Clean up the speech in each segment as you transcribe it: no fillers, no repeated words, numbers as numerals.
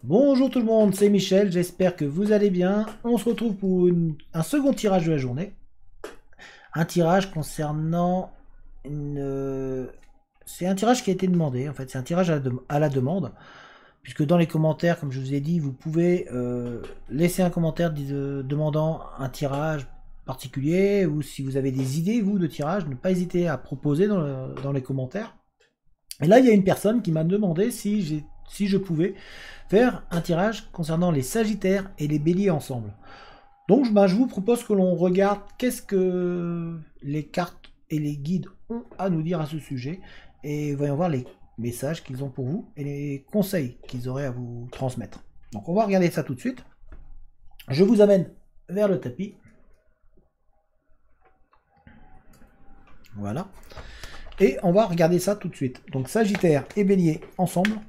Bonjour tout le monde, c'est Michel, j'espère que vous allez bien. On se retrouve pour un second tirage de la journée. Un tirage concernant c'est un tirage qui a été demandé, en fait, c'est un tirage à la demande. Puisque dans les commentaires, comme je vous ai dit, vous pouvez laisser un commentaire demandant un tirage particulier, ou si vous avez des idées, vous, de tirage, ne pas hésiter à proposer dans les commentaires. Et là, il y a une personne qui m'a demandé si je pouvais faire un tirage concernant les Sagittaires et les Béliers ensemble. Donc, je vous propose que l'on regarde qu'est-ce que les cartes et les guides ont à nous dire à ce sujet. Et voyons voir les messages qu'ils ont pour vous et les conseils qu'ils auraient à vous transmettre. Donc, on va regarder ça tout de suite. Je vous amène vers le tapis. Voilà. Et on va regarder ça tout de suite. Donc Sagittaire et Bélier ensemble.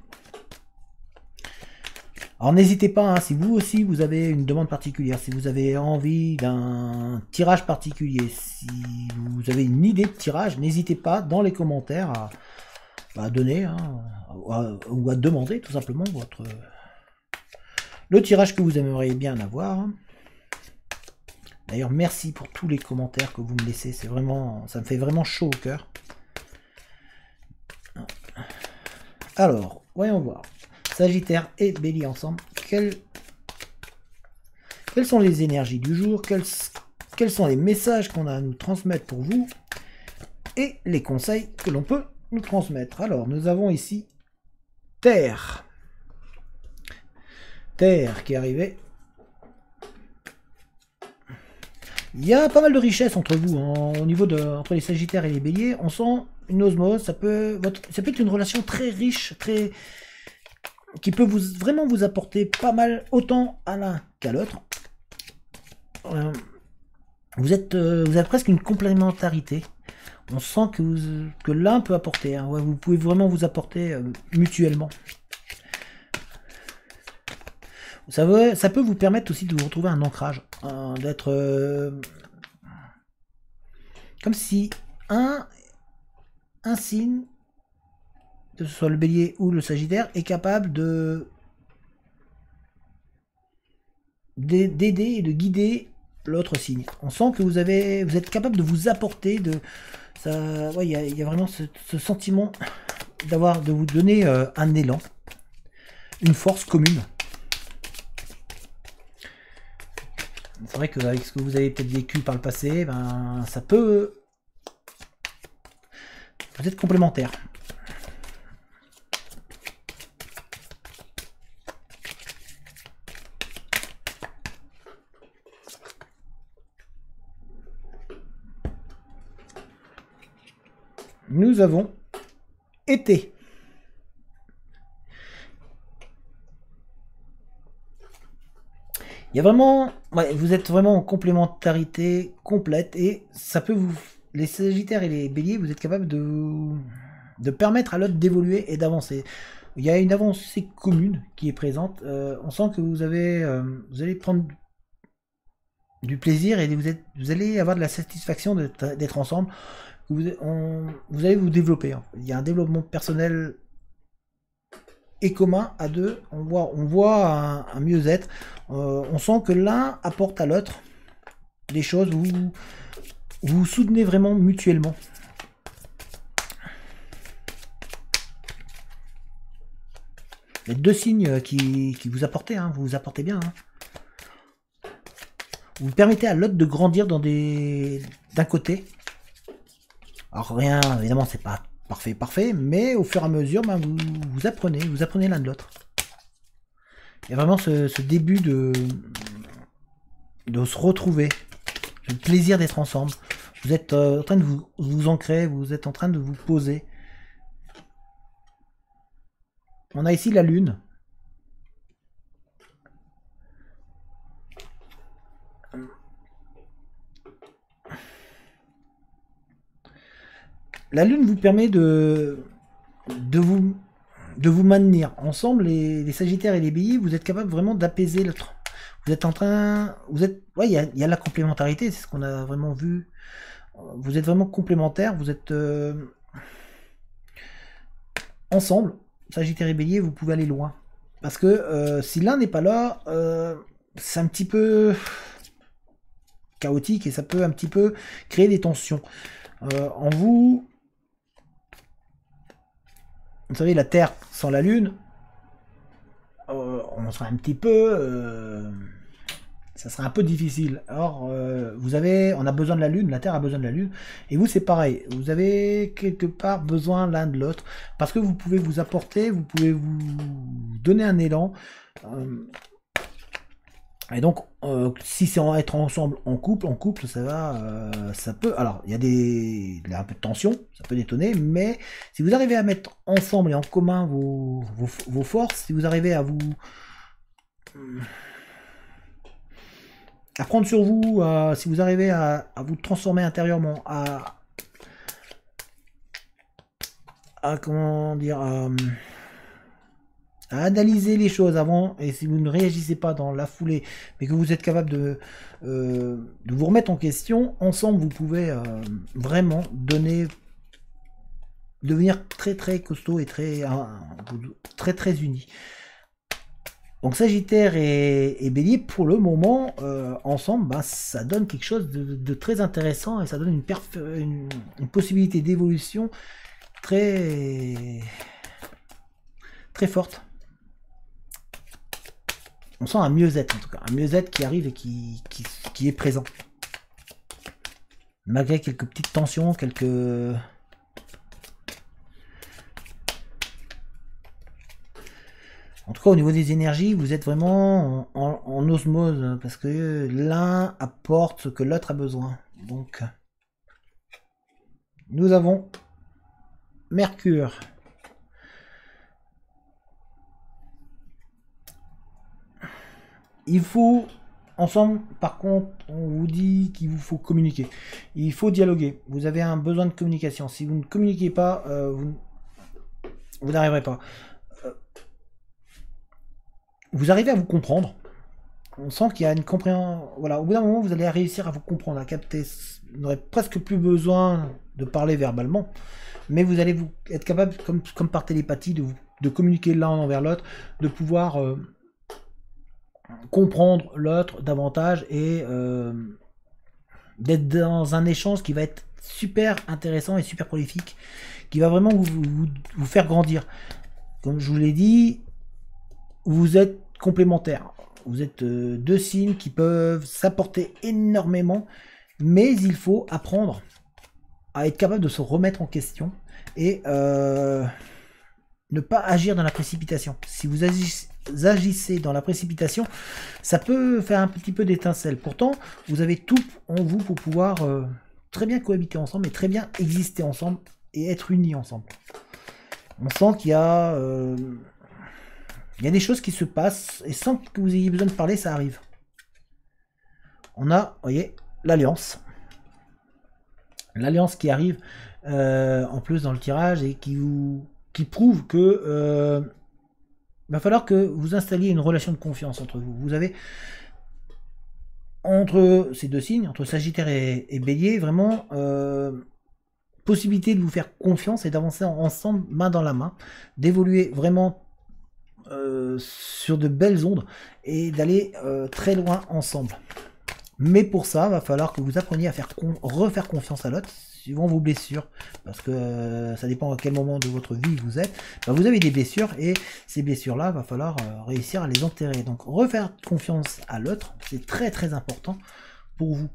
Alors n'hésitez pas, hein, si vous aussi vous avez une demande particulière, si vous avez envie d'un tirage particulier, si vous avez une idée de tirage, n'hésitez pas dans les commentaires à donner, hein, ou à demander tout simplement le tirage que vous aimeriez bien avoir. D'ailleurs merci pour tous les commentaires que vous me laissez, c'est vraiment, ça me fait vraiment chaud au cœur. Alors, voyons voir. Sagittaire et Bélier ensemble. Quelles sont les énergies du jour? Quels sont les messages qu'on a à nous transmettre pour vous? Et les conseils que l'on peut nous transmettre. Alors, nous avons ici Terre. Terre qui est arrivée. Il y a pas mal de richesse entre vous, hein, au niveau entre les Sagittaires et les Béliers. On sent une osmose, ça peut être une relation très riche, qui peut vraiment vous apporter pas mal, autant à l'un qu'à l'autre. Vous avez presque une complémentarité. On sent que l'un peut apporter, hein, ouais, vous pouvez vraiment vous apporter mutuellement. Ça peut vous permettre aussi de vous retrouver un ancrage, hein, d'être comme si un signe, que ce soit le Bélier ou le Sagittaire, est capable d'aider et de guider l'autre signe. On sent que vous êtes capable de vous apporter ça. Ouais, il y a vraiment ce sentiment de vous donner un élan, une force commune. C'est vrai que avec ce que vous avez peut-être vécu par le passé, ben ça peut. Vous êtes complémentaires. Nous avons été. Il y a vraiment, ouais, vous êtes vraiment en complémentarité complète et ça peut les Sagittaires et les Béliers, vous êtes capable de permettre à l'autre d'évoluer et d'avancer. Il y a une avancée commune qui est présente. On sent que vous allez prendre du plaisir et vous allez avoir de la satisfaction d'être ensemble. Vous allez vous développer. Il y a un développement personnel et commun à deux. On voit un mieux-être. On sent que l'un apporte à l'autre des choses où vous vous soutenez vraiment mutuellement. Il y a deux signes qui vous apportez, hein, vous apportez bien. Hein. Vous permettez à l'autre de grandir d'un côté. Alors rien, évidemment, c'est pas parfait, mais au fur et à mesure, ben, vous apprenez l'un de l'autre. Il y a vraiment ce début de se retrouver, le plaisir d'être ensemble. Vous êtes en train de vous ancrer, vous êtes en train de vous poser. On a ici la Lune. La Lune vous permet de vous maintenir ensemble, les Sagittaires et les Béliers, vous êtes capable vraiment d'apaiser l'autre. Vous êtes en train, ouais, il y a la complémentarité, c'est ce qu'on a vraiment vu. Vous êtes vraiment complémentaires, vous êtes ensemble, Sagittaire et Bélier, vous pouvez aller loin. Parce que si l'un n'est pas là, c'est un petit peu chaotique et ça peut un petit peu créer des tensions. En vous, vous savez, la Terre sans la Lune, on serait un petit peu... ça serait un peu difficile. Alors, on a besoin de la Lune, la Terre a besoin de la Lune, et vous c'est pareil. Vous avez quelque part besoin l'un de l'autre, parce que vous pouvez vous apporter, vous pouvez vous donner un élan. Et donc, si c'est être ensemble en couple, ça va, ça peut. Alors, il y a un peu de tension, ça peut détonner, mais si vous arrivez à mettre ensemble et en commun vos forces, si vous arrivez à vous à prendre sur vous, si vous arrivez à vous transformer intérieurement, comment dire, à analyser les choses avant, et si vous ne réagissez pas dans la foulée, mais que vous êtes capable de vous remettre en question, ensemble vous pouvez vraiment devenir très très costaud et très unis. Donc Sagittaire et Bélier, pour le moment, ensemble, bah, ça donne quelque chose de très intéressant et ça donne une possibilité d'évolution très très forte. On sent un mieux-être en tout cas, un mieux-être qui arrive et qui est présent. Malgré quelques petites tensions, En tout cas, au niveau des énergies, vous êtes vraiment en osmose, parce que l'un apporte ce que l'autre a besoin. Donc, nous avons Mercure. Il faut, ensemble, par contre, on vous dit qu'il vous faut communiquer. Il faut dialoguer. Vous avez un besoin de communication. Si vous ne communiquez pas, vous n'arriverez pas. Vous arrivez à vous comprendre. On sent qu'il y a une compréhension. Voilà, au bout d'un moment, vous allez réussir à vous comprendre, à capter. Vous n'aurez presque plus besoin de parler verbalement, mais vous allez être capable, comme par télépathie, de communiquer l'un envers l'autre, de pouvoir comprendre l'autre davantage et d'être dans un échange qui va être super intéressant et super prolifique, qui va vraiment vous faire grandir. Comme je vous l'ai dit, vous êtes complémentaires. Vous êtes deux signes qui peuvent s'apporter énormément, mais il faut apprendre à être capable de se remettre en question et ne pas agir dans la précipitation. Si vous agissez dans la précipitation, ça peut faire un petit peu d'étincelle. Pourtant, vous avez tout en vous pour pouvoir très bien cohabiter ensemble et très bien exister ensemble et être unis ensemble. On sent qu'il y a des choses qui se passent et sans que vous ayez besoin de parler, ça arrive. On a, vous voyez, l'alliance. L'alliance qui arrive en plus dans le tirage et qui prouve que va falloir que vous installiez une relation de confiance entre vous. Vous avez entre ces deux signes, entre Sagittaire et Bélier, vraiment possibilité de vous faire confiance et d'avancer ensemble main dans la main, d'évoluer vraiment sur de belles ondes et d'aller très loin ensemble. Mais pour ça, va falloir que vous appreniez à refaire confiance à l'autre, suivant vos blessures, parce que ça dépend à quel moment de votre vie vous êtes. Bah, vous avez des blessures et ces blessures-là, va falloir réussir à les enterrer. Donc refaire confiance à l'autre, c'est très très important pour vous.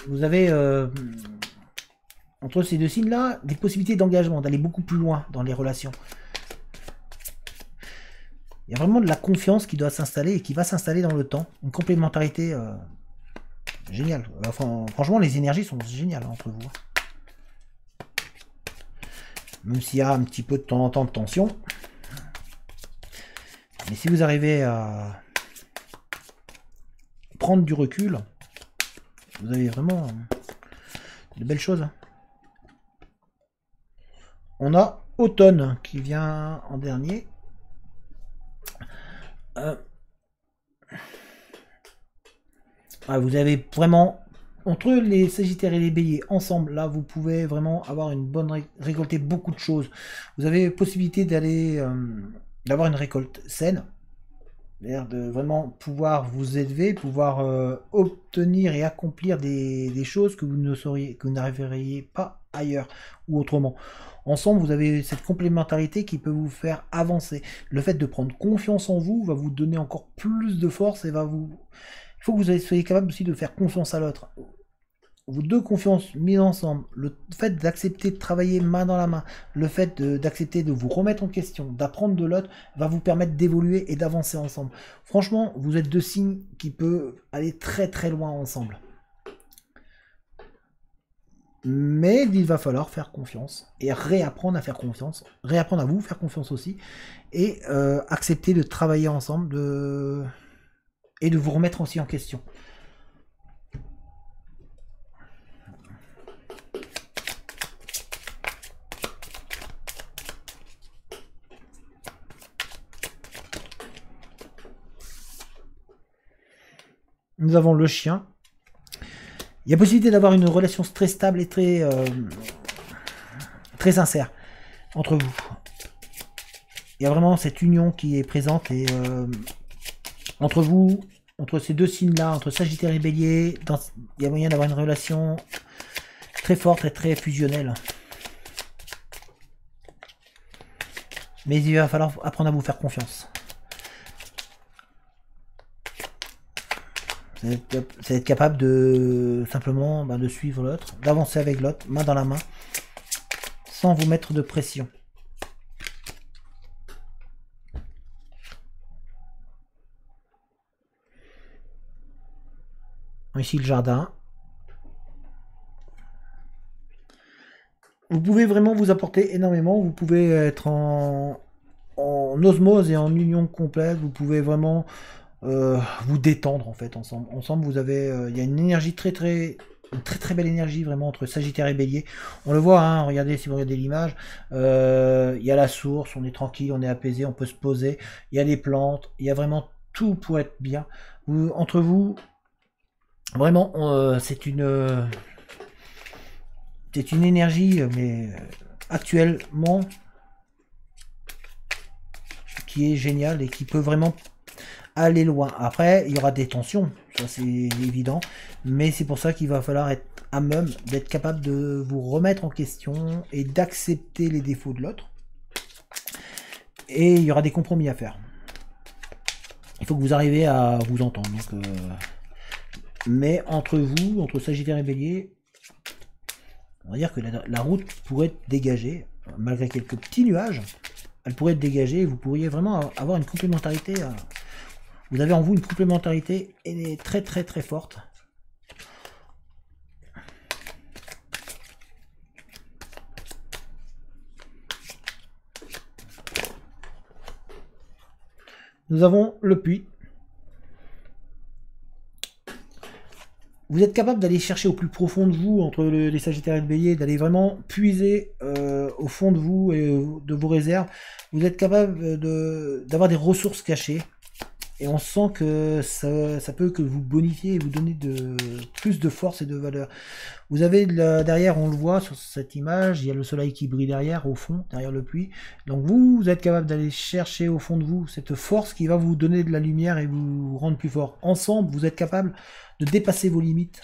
Vous avez entre ces deux signes-là des possibilités d'engagement, d'aller beaucoup plus loin dans les relations. Il y a vraiment de la confiance qui doit s'installer et qui va s'installer dans le temps. Une complémentarité géniale. Enfin, franchement, les énergies sont géniales entre vous. Même s'il y a un petit peu de temps en temps de tension. Mais si vous arrivez à prendre du recul, vous avez vraiment de belles choses. On a Automne qui vient en dernier. Vous avez vraiment entre les Sagittaires et les Béliers ensemble, là vous pouvez vraiment avoir une bonne récolter beaucoup de choses. Vous avez possibilité d'aller d'avoir une récolte saine, c'est-à-dire de vraiment pouvoir vous élever, pouvoir obtenir et accomplir des choses que vous ne sauriez, que vous n'arriveriez pas ailleurs ou autrement. Ensemble, vous avez cette complémentarité qui peut vous faire avancer. Le fait de prendre confiance en vous va vous donner encore plus de force et va vous... Il faut que vous soyez capable aussi de faire confiance à l'autre. Vos deux confiances mises ensemble, le fait d'accepter de travailler main dans la main, le fait d'accepter de vous remettre en question, d'apprendre de l'autre, va vous permettre d'évoluer et d'avancer ensemble. Franchement, vous êtes deux signes qui peuvent aller très très loin ensemble. Mais il va falloir faire confiance et réapprendre à faire confiance, réapprendre à vous faire confiance aussi, et accepter de travailler ensemble et de vous remettre aussi en question. Nous avons le chien. Il y a possibilité d'avoir une relation très stable et très sincère entre vous. Il y a vraiment cette union qui est présente et entre vous, entre ces deux signes-là, entre Sagittaire et Bélier, il y a moyen d'avoir une relation très forte et très fusionnelle. Mais il va falloir apprendre à vous faire confiance. C'est être capable de simplement de suivre l'autre, d'avancer avec l'autre, main dans la main, sans vous mettre de pression. Ici le jardin. Vous pouvez vraiment vous apporter énormément, vous pouvez être en osmose et en union complète, vous pouvez vraiment vous détendre en fait ensemble. Ensemble vous avez, il y a une énergie très belle énergie vraiment entre Sagittaire et Bélier. On le voit, hein, regardez si vous regardez l'image, il y a la source, on est tranquille, on est apaisé, on peut se poser, il y a les plantes, il y a vraiment tout pour être bien. Entre vous, vraiment, c'est une énergie, mais actuellement, qui est géniale et qui peut vraiment aller loin. Après, il y aura des tensions, ça c'est évident, mais c'est pour ça qu'il va falloir être à même d'être capable de vous remettre en question et d'accepter les défauts de l'autre. Et il y aura des compromis à faire. Il faut que vous arriviez à vous entendre. Donc, mais entre vous, entre Sagittaire et Bélier, on va dire que la route pourrait être dégagée, malgré quelques petits nuages, elle pourrait être dégagée et vous pourriez vraiment avoir une complémentarité. Vous avez en vous une complémentarité et très forte. Nous avons le puits. Vous êtes capable d'aller chercher au plus profond de vous, entre les Sagittaires et le Bélier, d'aller vraiment puiser au fond de vous et de vos réserves. Vous êtes capable d'avoir des ressources cachées. Et on sent que ça peut que vous bonifier et vous donner plus de force et de valeur. Vous avez derrière, on le voit sur cette image, il y a le soleil qui brille derrière, au fond, derrière le puits. Donc vous êtes capable d'aller chercher au fond de vous cette force qui va vous donner de la lumière et vous rendre plus fort. Ensemble, vous êtes capable de dépasser vos limites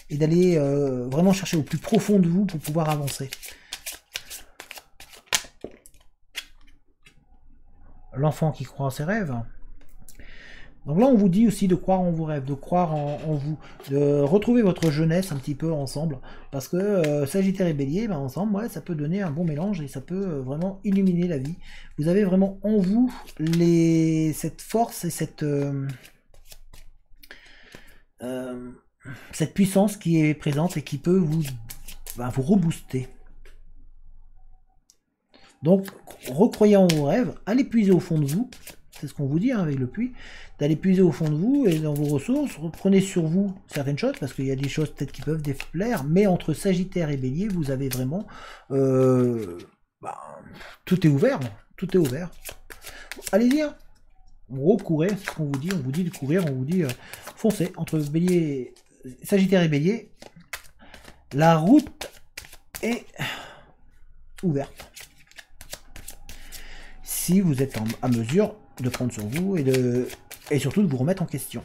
et d'aller vraiment chercher au plus profond de vous pour pouvoir avancer. L'enfant qui croit en ses rêves. Donc là, on vous dit aussi de croire en vos rêves, de croire en vous, de retrouver votre jeunesse un petit peu ensemble, parce que Sagittaire et Bélier, ben, ensemble, ouais, ça peut donner un bon mélange et ça peut vraiment illuminer la vie. Vous avez vraiment en vous cette force et cette puissance qui est présente et qui peut vous rebooster. Donc, recroyez en vos rêves, allez puiser au fond de vous. C'est ce qu'on vous dit, hein, avec le puits, d'aller puiser au fond de vous et dans vos ressources, reprenez sur vous certaines choses, parce qu'il y a des choses peut-être qui peuvent déplaire, mais entre Sagittaire et Bélier, vous avez vraiment... tout est ouvert, tout est ouvert. Allez-y, recourez, c'est ce qu'on vous dit, on vous dit de courir, on vous dit foncez, entre Bélier Sagittaire et Bélier, la route est ouverte. Si vous êtes à mesure de prendre sur vous et surtout de vous remettre en question.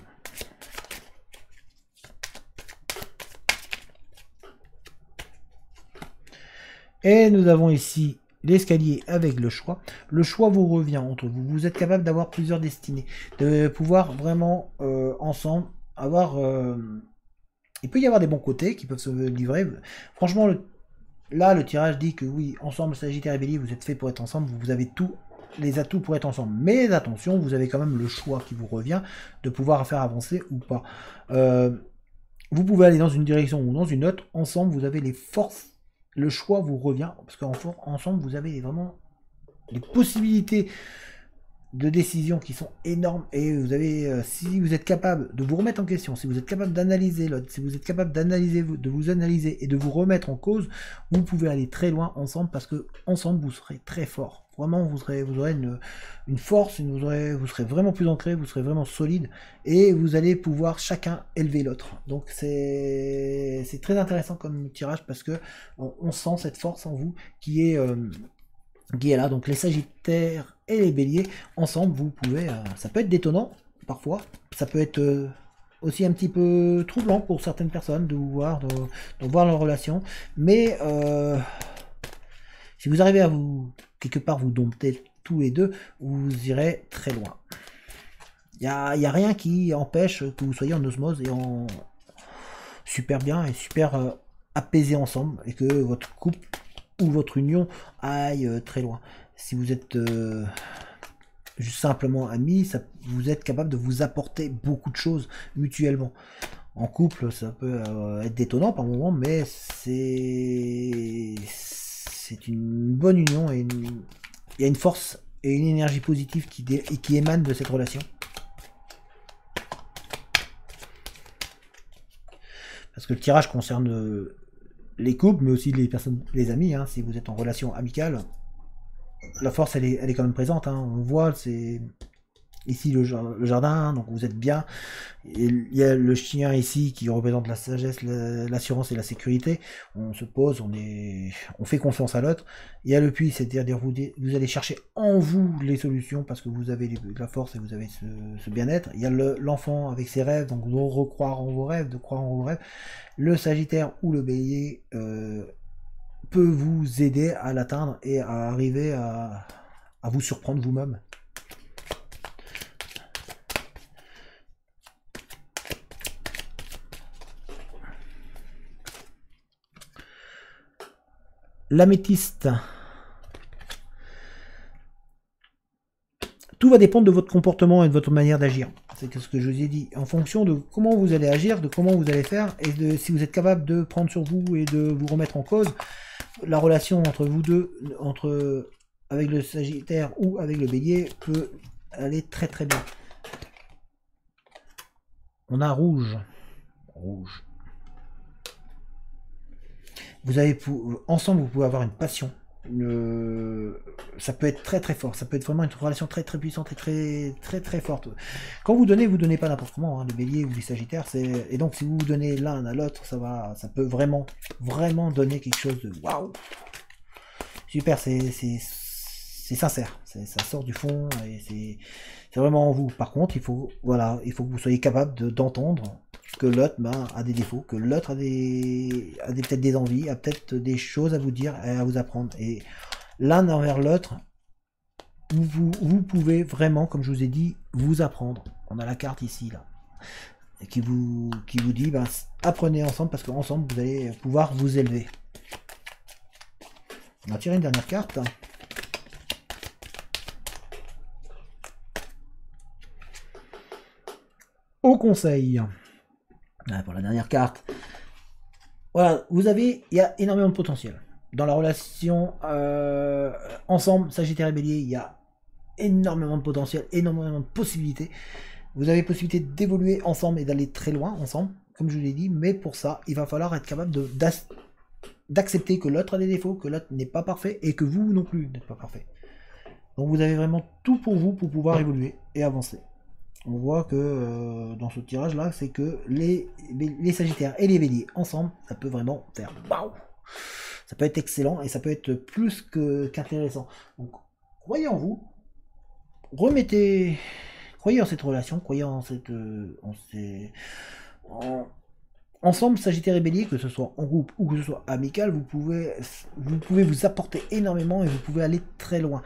Et nous avons ici l'escalier avec le choix. Le choix vous revient entre vous. Vous êtes capable d'avoir plusieurs destinées, de pouvoir vraiment ensemble avoir... il peut y avoir des bons côtés qui peuvent se livrer. Franchement, là, le tirage dit que oui, ensemble, Sagittaire et Bélier, vous êtes fait pour être ensemble. Vous avez tous les atouts pour être ensemble. Mais attention, vous avez quand même le choix qui vous revient de pouvoir faire avancer ou pas. Vous pouvez aller dans une direction ou dans une autre. Ensemble, vous avez les forces. Le choix vous revient, parce qu'ensemble, vous avez vraiment les possibilités de décision qui sont énormes, et vous avez, si vous êtes capable de vous remettre en question, si vous êtes capable d'analyser l'autre, si vous êtes capable d'analyser, de vous analyser et de vous remettre en cause, vous pouvez aller très loin ensemble, parce que ensemble vous serez très fort. Vraiment, vous aurez une force, vous serez vraiment plus ancré, vous serez vraiment solide, et vous allez pouvoir chacun élever l'autre. Donc c'est très intéressant comme tirage, parce que on sent cette force en vous qui est là. Donc les Sagittaires et les Béliers, ensemble, vous pouvez... ça peut être détonnant, parfois. Ça peut être aussi un petit peu troublant pour certaines personnes de vous voir, de voir leur relation. Mais si vous arrivez à quelque part, vous dompter tous les deux, vous irez très loin. Il n'y a rien qui empêche que vous soyez en osmose et en super bien et super apaisé ensemble, et que votre couple ou votre union aille très loin. Si vous êtes juste simplement amis, vous êtes capable de vous apporter beaucoup de choses mutuellement. En couple, ça peut être détonnant par moment, mais c'est une bonne union, et il y a une force et une énergie positive qui émane de cette relation. Parce que le tirage concerne les couples, mais aussi les personnes, les amis. Hein. Si vous êtes en relation amicale, la force, elle est quand même présente. Hein. On voit, c'est ici le jardin, donc vous êtes bien. Il y a le chien ici qui représente la sagesse, l'assurance et la sécurité. On se pose, on fait confiance à l'autre. Il y a le puits, c'est-à-dire vous allez chercher en vous les solutions, parce que vous avez la force et vous avez ce bien-être. Il y a l'enfant avec ses rêves, donc de recroire en vos rêves, de croire en vos rêves. Le Sagittaire ou le Bélier peut vous aider à l'atteindre et à arriver à vous surprendre vous-même. L'améthyste. Tout va dépendre de votre comportement et de votre manière d'agir. C'est ce que je vous ai dit. En fonction de comment vous allez agir, de comment vous allez faire, et de si vous êtes capable de prendre sur vous et de vous remettre en cause, la relation entre vous deux, avec le Sagittaire ou avec le Bélier, peut aller très très bien. On a rouge. Rouge. Vous avez ensemble, vous pouvez avoir une passion. Ça peut être très très fort. Ça peut être vraiment une relation très très puissante et très très très forte. Quand vous donnez pas n'importe comment. Hein, le Bélier ou les Sagittaires, et donc si vous vous donnez l'un à l'autre, ça peut vraiment vraiment donner quelque chose de waouh. Super, c'est sincère. Ça sort du fond et c'est vraiment en vous. Par contre, il faut que vous soyez capable d'entendre que l'autre a des défauts, que l'autre a peut-être des envies, a peut-être des choses à vous dire et à vous apprendre. Et l'un envers l'autre, vous pouvez vraiment, comme je vous ai dit, vous apprendre. On a la carte ici, là, qui vous dit, apprenez ensemble, parce qu'ensemble, vous allez pouvoir vous élever. On va tirer une dernière carte. Au conseil. Pour la dernière carte. Voilà, il y a énormément de potentiel. Dans la relation ensemble, Sagittaire et Bélier, il y a énormément de potentiel, énormément de possibilités. Vous avez possibilité d'évoluer ensemble et d'aller très loin ensemble, comme je vous l'ai dit, mais pour ça, il va falloir être capable d'accepter que l'autre a des défauts, que l'autre n'est pas parfait, et que vous non plus n'êtes pas parfait. Donc vous avez vraiment tout pour vous pour pouvoir évoluer et avancer. on voit que dans ce tirage là, c'est que les Sagittaires et les Béliers ensemble, ça peut vraiment faire waouh. Ça peut être excellent et ça peut être plus qu'intéressant. Donc, croyez en vous, remettez, croyez en cette relation, croyez en cette, ensemble, Sagittaire et Bélier, que ce soit en groupe ou que ce soit amical, vous pouvez vous apporter énormément et vous pouvez aller très loin.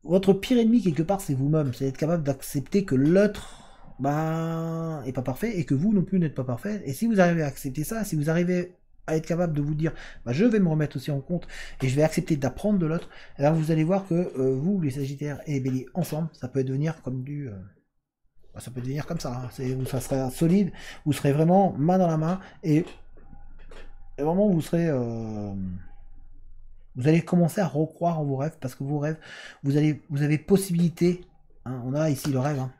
Votre pire ennemi, quelque part, c'est vous-même. C'est être capable d'accepter que l'autre est pas parfait et que vous non plus n'êtes pas parfait. Et si vous arrivez à accepter ça, si vous arrivez à être capable de vous dire je vais me remettre aussi en compte et je vais accepter d'apprendre de l'autre, alors vous allez voir que vous, les Sagittaires et les Béliers ensemble, ça peut devenir comme du... ça peut devenir comme ça, hein. Ça sera solide, vous serez vraiment main dans la main et vraiment vous serez... vous allez commencer à recroire en vos rêves parce que vos rêves, vous avez possibilité, hein, on a ici le rêve, hein,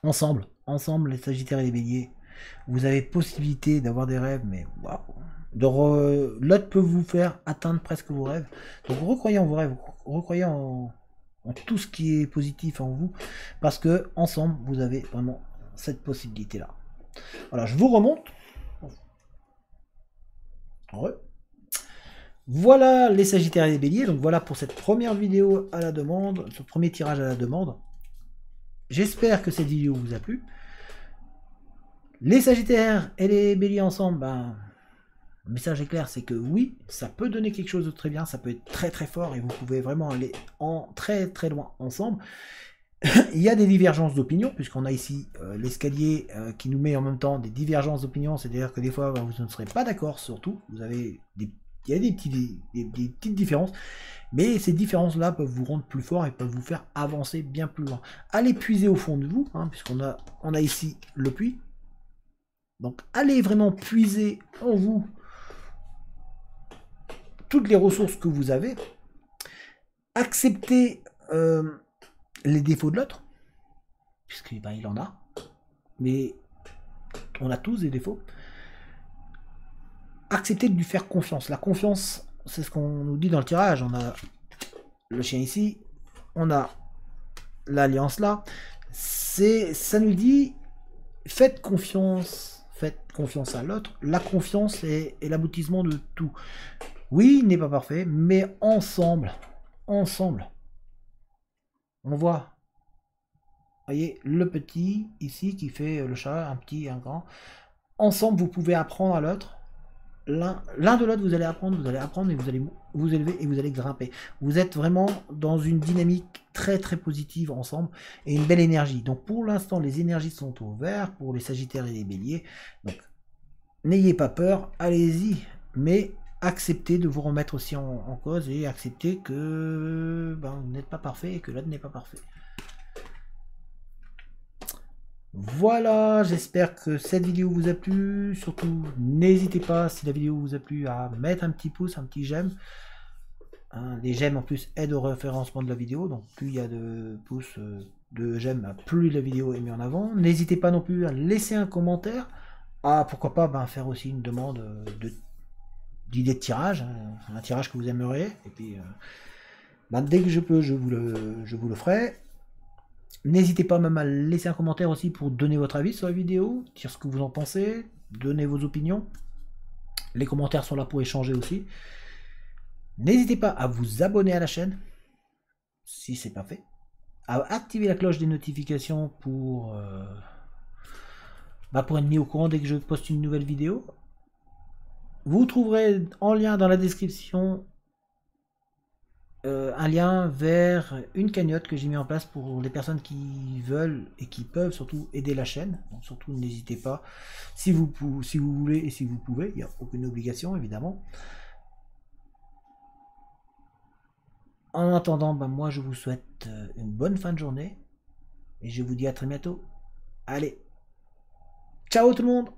ensemble les Sagittaires et les Béliers, vous avez possibilité d'avoir des rêves, mais waouh, l'autre peut vous faire atteindre presque vos rêves. Donc recroyez en vos rêves, recroyez en tout ce qui est positif en vous, parce que ensemble vous avez vraiment cette possibilité là. Voilà, je vous remonte. Ouais. Voilà les Sagittaires et les Béliers, donc voilà pour cette première vidéo à la demande, ce premier tirage à la demande. J'espère que cette vidéo vous a plu. Les Sagittaires et les Béliers ensemble, le message est clair, c'est que oui, ça peut donner quelque chose de très bien, ça peut être très très fort et vous pouvez vraiment aller très très loin ensemble. Il y a des divergences d'opinion, puisqu'on a ici l'escalier qui nous met en même temps des divergences d'opinion, c'est-à-dire que des fois vous ne serez pas d'accord sur tout, il y a des petites différences, mais ces différences-là peuvent vous rendre plus fort et peuvent vous faire avancer bien plus loin. Allez puiser au fond de vous, hein, puisqu'on a ici le puits. Donc allez vraiment puiser en vous toutes les ressources que vous avez. Acceptez les défauts de l'autre, puisqu'il en a, mais on a tous des défauts. Acceptez de lui faire confiance. La confiance, c'est ce qu'on nous dit dans le tirage. On a le chien ici, on a l'alliance là. Ça nous dit faites confiance à l'autre. La confiance est l'aboutissement de tout. Oui, il n'est pas parfait, mais ensemble, on voit. Voyez le petit ici qui fait le chat, un petit, un grand. Ensemble, vous pouvez apprendre à l'autre. L'un de l'autre, vous allez apprendre et vous allez vous élever et vous allez grimper. Vous êtes vraiment dans une dynamique très très positive ensemble et une belle énergie. Donc pour l'instant, les énergies sont au vert pour les Sagittaires et les Béliers. Donc n'ayez pas peur, allez-y, mais acceptez de vous remettre aussi en cause et acceptez que vous n'êtes pas parfait et que l'autre n'est pas parfait. Voilà, j'espère que cette vidéo vous a plu. Surtout, n'hésitez pas, si la vidéo vous a plu, à mettre un petit pouce, un petit j'aime. Les j'aime en plus aident au référencement de la vidéo. Donc plus il y a de pouces, de j'aime, plus la vidéo est mise en avant. N'hésitez pas non plus à laisser un commentaire. Pourquoi pas faire aussi une demande d'idée de tirage, hein, un tirage que vous aimeriez. Et puis, dès que je peux, je vous le ferai. N'hésitez pas même à laisser un commentaire aussi pour donner votre avis sur la vidéo, dire ce que vous en pensez, donner vos opinions. Les commentaires sont là pour échanger aussi. N'hésitez pas à vous abonner à la chaîne, si c'est pas fait, à activer la cloche des notifications pour être mis au courant dès que je poste une nouvelle vidéo. Vous trouverez en lien dans la description un lien vers une cagnotte que j'ai mis en place pour les personnes qui veulent et qui peuvent surtout aider la chaîne. Donc surtout n'hésitez pas, si vous voulez et si vous pouvez, il n'y a aucune obligation évidemment. En attendant, moi je vous souhaite une bonne fin de journée et je vous dis à très bientôt. Allez, ciao tout le monde!